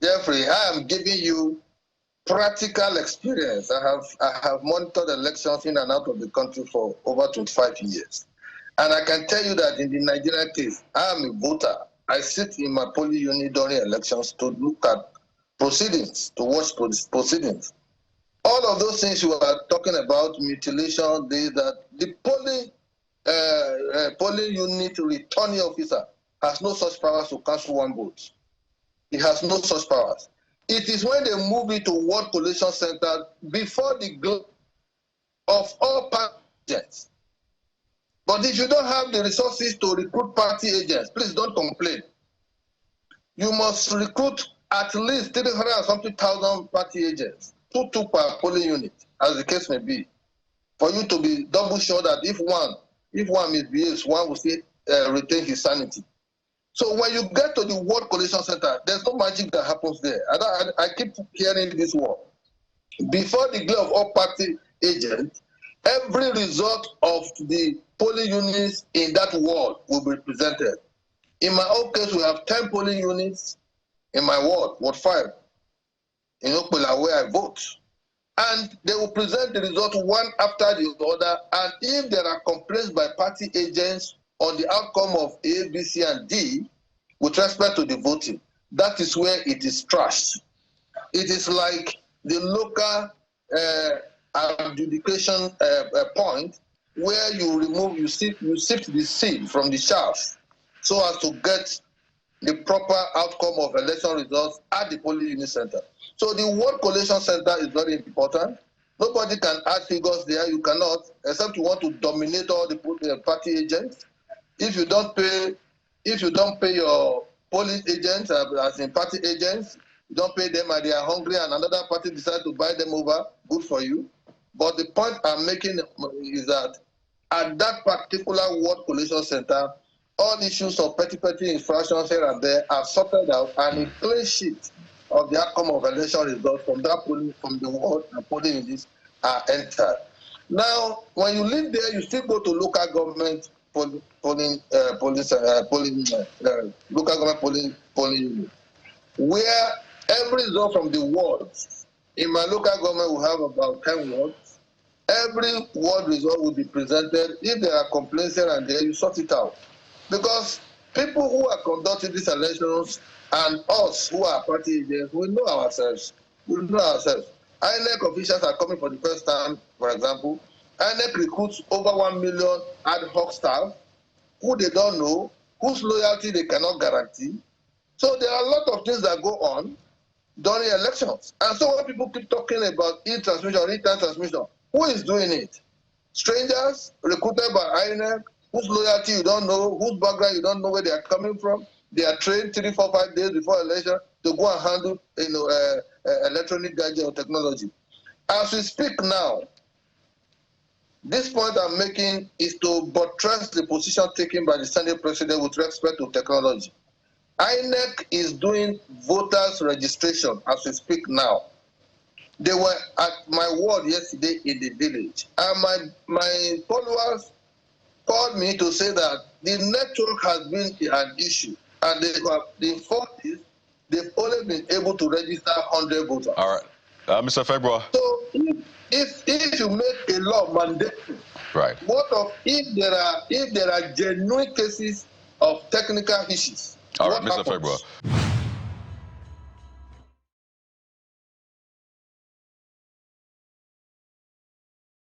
Jeffrey, I am giving you practical experience. I have monitored elections in and out of the country for over 25 years. And I can tell you that in the Nigerian case, I am a voter. I sit in my polling unit during elections to look at proceedings, to watch proceedings. All of those things you are talking about, mutilation, that the polling unit returning officer has no such powers to cancel one vote. He has no such powers. It is when they move it to Ward Collation Center before the glow of all party agents. But if you don't have the resources to recruit party agents, please don't complain. You must recruit at least 300,000 party agents, two per polling unit, as the case may be, for you to be double sure that if one misbehaves, one will still retain his sanity. So when you get to the Ward Collation Center, there's no magic that happens there. I keep hearing this word. Before the glare of all party agents, every result of the polling units in that ward will be presented. In my own case, we have 10 polling units in my ward, Ward 5, in Okpela, where I vote. And they will present the result one after the other. And if there are complaints by party agents on the outcome of A, B, C, and D, with respect to the voting, that is where it is trashed. It is like the local adjudication point where you sift the seed from the chaff so as to get the proper outcome of election results at the polling unit center. So the Ward Collation Center is very important. Nobody can add figures there. You cannot, except you want to dominate all the party agents. If you don't pay your polling agents, as in party agents, you don't pay them and they are hungry and another party decides to buy them over, good for you. But the point I'm making is that at that particular Ward Collation Center, all issues of petty infractions here and there are sorted out, and a clean sheet of the outcome of election results from the ward and polling units are entered. Now, when you live there, you still go to local government polling unit, where every result from the wards, in my local government we have about 10 wards, every ward result will be presented. If there are complaints here and there, you sort it out. Because people who are conducting these elections and us who are party agents, we know ourselves. INEC officials are coming for the first time, for example. INEC recruits over 1 million ad hoc staff who they don't know, whose loyalty they cannot guarantee. So there are a lot of things that go on during elections. And so when people keep talking about e-transmission, real-time transmission, who is doing it? Strangers recruited by INEC, whose loyalty you don't know, whose background you don't know where they are coming from. They are trained 3, 4, 5 days before election to go and handle electronic gadget or technology. As we speak now, this point I'm making is to buttress the position taken by the Senate President with respect to technology. INEC is doing voters registration as we speak now. They were at my ward yesterday in the village, and my followers called me to say that the network has been an issue, and the fault is they've only been able to register 100 voters. All right, Mr. Afegbua. So if you make a law mandatory, right? What of if there are genuine cases of technical issues? All right, Mr. Afegbua.